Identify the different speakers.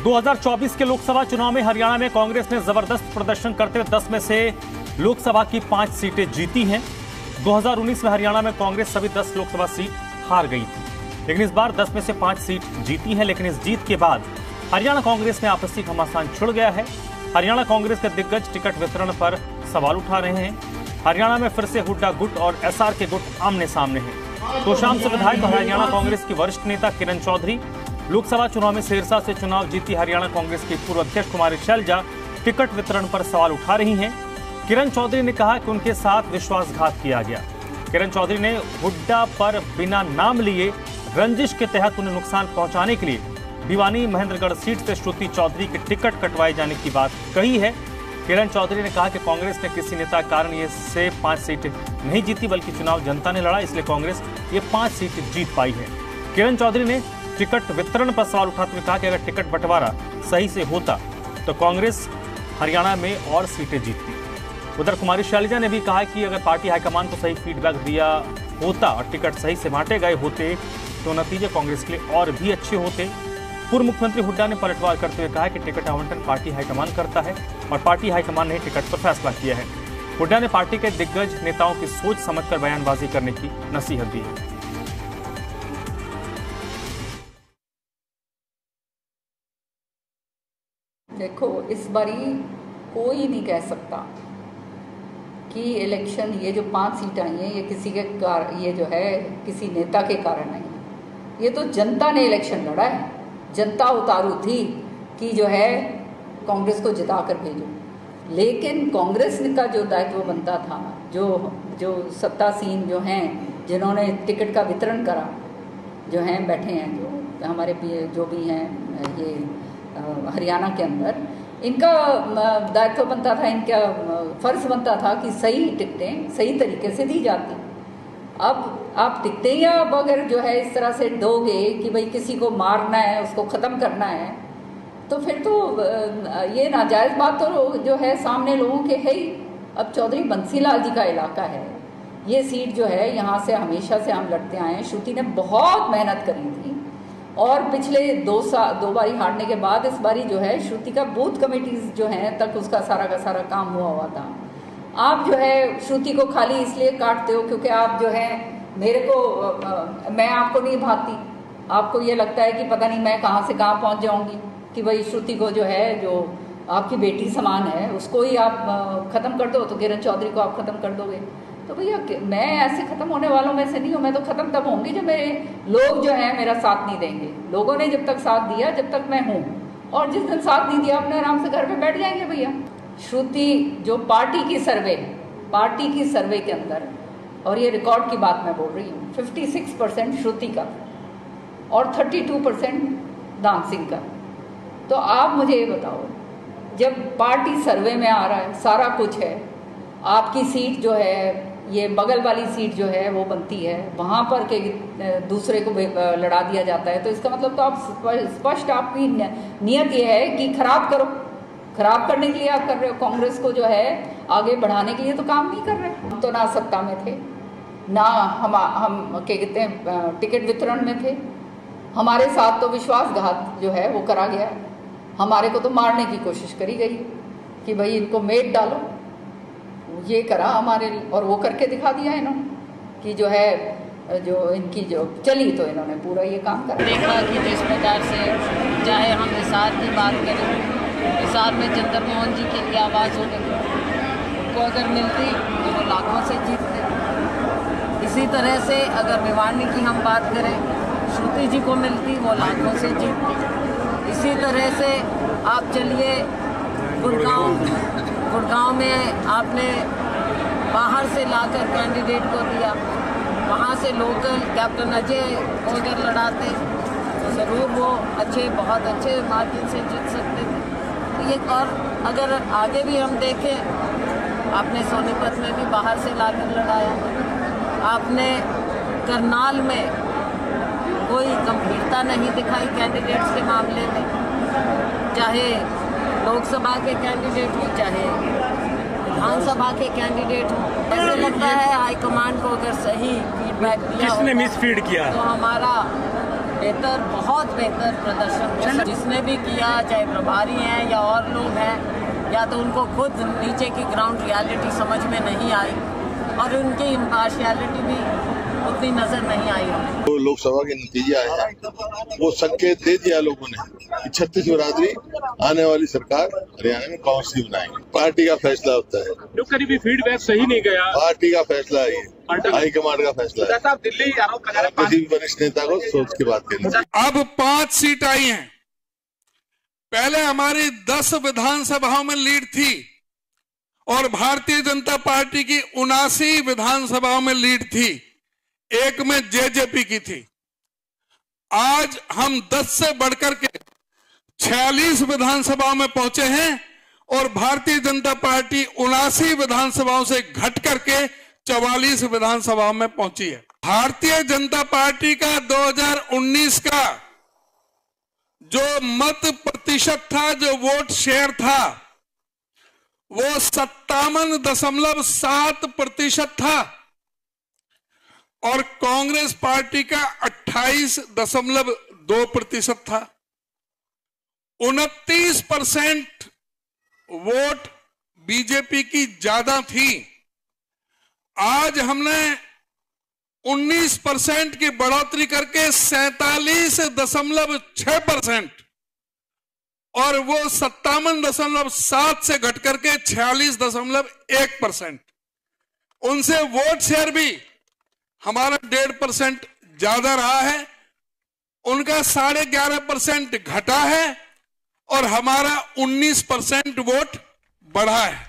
Speaker 1: 2024 के लोकसभा चुनाव में हरियाणा में कांग्रेस ने जबरदस्त प्रदर्शन करते हुए 10 में से लोकसभा की 5 सीटें जीती हैं। 2019 में हरियाणा में कांग्रेस सभी 10 लोकसभा सीट हार गई थी, लेकिन इस बार 10 में से 5 सीट जीती है। लेकिन इस जीत के बाद हरियाणा कांग्रेस में आपसी घमासान छिड़ गया है। हरियाणा कांग्रेस के दिग्गज टिकट वितरण पर सवाल उठा रहे हैं। हरियाणा में फिर से हुड्डा गुट और एसआर के गुट आमने सामने हैं। तोशाम से विधायक और हरियाणा कांग्रेस की वरिष्ठ नेता किरण चौधरी, लोकसभा चुनाव में सिरसा से चुनाव जीती हरियाणा कांग्रेस की पूर्व अध्यक्ष कुमारी शैलजा टिकट वितरण पर सवाल उठा रही हैं। किरण चौधरी ने कहा कि उनके साथ विश्वासघात किया गया। किरण चौधरी ने हुड्डा पर बिना नाम लिए रंजिश के तहत उन्हें नुकसान पहुंचाने के लिए भिवानी महेंद्रगढ़ सीट से श्रुति चौधरी के टिकट कटवाए जाने की बात कही है। किरण चौधरी ने कहा कि कांग्रेस ने किसी नेता के कारण ये से 5 सीट नहीं जीती, बल्कि चुनाव जनता ने लड़ा, इसलिए कांग्रेस ये 5 सीट जीत पाई है। किरण चौधरी ने टिकट वितरण पर सवाल उठाते हुए कहा कि अगर टिकट बंटवारा सही से होता तो कांग्रेस हरियाणा में और सीटें जीतती। उधर कुमारी शैलजा ने भी कहा कि अगर पार्टी हाईकमान को सही फीडबैक दिया होता और टिकट सही से बांटे गए होते तो नतीजे कांग्रेस के लिए और भी अच्छे होते। पूर्व मुख्यमंत्री हुड्डा ने पलटवार करते हुए कहा कि टिकट आवंटन पार्टी हाईकमान करता है और पार्टी हाईकमान ने टिकट पर फैसला किया है। हुड्डा ने पार्टी के दिग्गज नेताओं की सोच समझकर बयानबाजी करने की नसीहत दी है।
Speaker 2: देखो, इस बारी कोई नहीं कह सकता कि इलेक्शन ये जो 5 सीट आई हैं ये किसी के ये जो है किसी नेता के कारण नहीं है। ये तो जनता ने इलेक्शन लड़ा है। जनता उतारू थी कि जो है कांग्रेस को जिता कर भेजो, लेकिन कांग्रेस का जो दायित्व बनता था, जो सत्तासीन जो हैं जिन्होंने टिकट का वितरण करा, जो हैं बैठे हैं, जो हमारे जो भी हैं ये हरियाणा के अंदर, इनका दायित्व बनता था, इनका फर्ज बनता था कि सही टिकटें सही तरीके से दी जाती। अब आप टिकटें या अगर जो है इस तरह से दोगे कि भाई किसी को मारना है, उसको ख़त्म करना है, तो फिर तो ये नाजायज़ बात तो जो है सामने लोगों के है ही। अब चौधरी बंसीलाल जी का इलाका है, ये सीट जो है यहाँ से हमेशा से हम लड़ते आए हैं। श्रुति ने बहुत मेहनत करी थी और पिछले 2 बारी हारने के बाद इस बारी जो है श्रुति का बूथ कमेटीज जो हैं तक उसका सारा का सारा काम हुआ था। आप जो है श्रुति को खाली इसलिए काटते हो क्योंकि आप जो है मैं आपको नहीं भाती, आपको ये लगता है कि पता नहीं मैं कहाँ से कहाँ पहुँच जाऊँगी, कि भाई श्रुति को जो है जो आपकी बेटी समान है उसको ही आप ख़त्म कर दो, तो किरण चौधरी को आप ख़त्म कर दोगे। तो भैया मैं ऐसे ख़त्म होने वालों में से नहीं हूँ। मैं तो ख़त्म तब होंगी जब मेरे लोग जो हैं मेरा साथ नहीं देंगे। लोगों ने जब तक साथ दिया जब तक मैं हूँ, और जिस दिन साथ नहीं दिया अपने आराम से घर पे बैठ जाएंगे भैया। श्रुति जो पार्टी की सर्वे के अंदर, और ये रिकॉर्ड की बात मैं बोल रही हूँ, 56% श्रुति का और 32% दान सिंह का। तो आप मुझे ये बताओ, जब पार्टी सर्वे में आ रहा है, सारा कुछ है, आपकी सीट जो है ये बगल वाली सीट जो है वो बनती है, वहाँ पर के दूसरे को लड़ा दिया जाता है, तो इसका मतलब तो आप स्पष्ट आपकी नियत ये है कि खराब करने के लिए आप कर रहे हो। कांग्रेस को जो है आगे बढ़ाने के लिए तो काम नहीं कर रहे। हम तो ना सत्ता में थे, ना हम क्या कहते हैं टिकट वितरण में थे। हमारे साथ तो विश्वासघात जो है वो करा गया। हमारे को तो मारने की कोशिश करी गई कि भाई इनको मेट डालो, ये करा हमारे, और वो करके दिखा दिया इन्होंने कि जो है जो इनकी जो चली तो इन्होंने पूरा ये काम करा।
Speaker 3: देखा कि जिस प्रकार से चाहे हम हिसार की बात करें, हिसार में चंद्र मोहन जी के लिए आवाज़ हो गई, उनको अगर मिलती तो वो लाखों से जीतते। इसी तरह से अगर भिवानी की हम बात करें, श्रुति जी को मिलती वो लाखों से जीतती। इसी तरह से आप चलिए गुड़गांव में आपने बाहर से लाकर कैंडिडेट को दिया, वहाँ से लोकल कैप्टन अजय अगर लड़ाते तो ज़रूर वो बहुत अच्छे मार्जिन से जीत सकते थे। तो ये, और अगर आगे भी हम देखें, आपने सोनीपत में भी बाहर से लाकर लड़ाया, आपने करनाल में कोई गंभीरता नहीं दिखाई कैंडिडेट्स के मामले में, चाहे लोकसभा के कैंडिडेट हो चाहे विधानसभा के कैंडिडेट हो। ऐसे लगता है हाईकमान को अगर सही फीडबैक दिया,
Speaker 1: किसने मिसफीड किया,
Speaker 3: तो हमारा बेहतर, बहुत बेहतर प्रदर्शन जिसने भी किया, चाहे प्रभारी हैं या और लोग हैं, या तो उनको खुद नीचे की ग्राउंड रियलिटी समझ में नहीं आई और उनकी इम्पार्शियलिटी भी उतनी नजर नहीं आई हमें।
Speaker 4: तो लोकसभा के नतीजे आए हैं, वो संकेत दे दिया लोगों ने कि 36 बिरादरी आने वाली सरकार हरियाणा में कांग्रेस की बनाएंगे। पार्टी का फैसला होता है,
Speaker 5: जो करीबी फीडबैक सही नहीं गया,
Speaker 4: पार्टी का फैसला है, हाईकमांड का फैसला है।
Speaker 5: दिल्ली
Speaker 4: किसी भी वरिष्ठ नेता को सोच के बात करनी चाहिए।
Speaker 6: अब 5 सीट आई हैं। पहले हमारी 10 विधानसभाओं में लीड थी और भारतीय जनता पार्टी की 79 विधानसभाओं में लीड थी, एक में जेजेपी की थी। आज हम 10 से बढ़कर के 46 विधानसभाओं में पहुंचे हैं और भारतीय जनता पार्टी 79 विधानसभाओं से घट करके 44 विधानसभाओं में पहुंची है। भारतीय जनता पार्टी का 2019 का जो मत प्रतिशत था, जो वोट शेयर था, वो 57.7% था और कांग्रेस पार्टी का 28.2% था। 29% वोट बीजेपी की ज्यादा थी। आज हमने 19% की बढ़ोतरी करके 47.6% और वो 57.7 से घट करके 46.1%। उनसे वोट शेयर भी हमारा 1.5% ज्यादा रहा है, उनका 11.5% घटा है और हमारा 19% वोट बढ़ा है।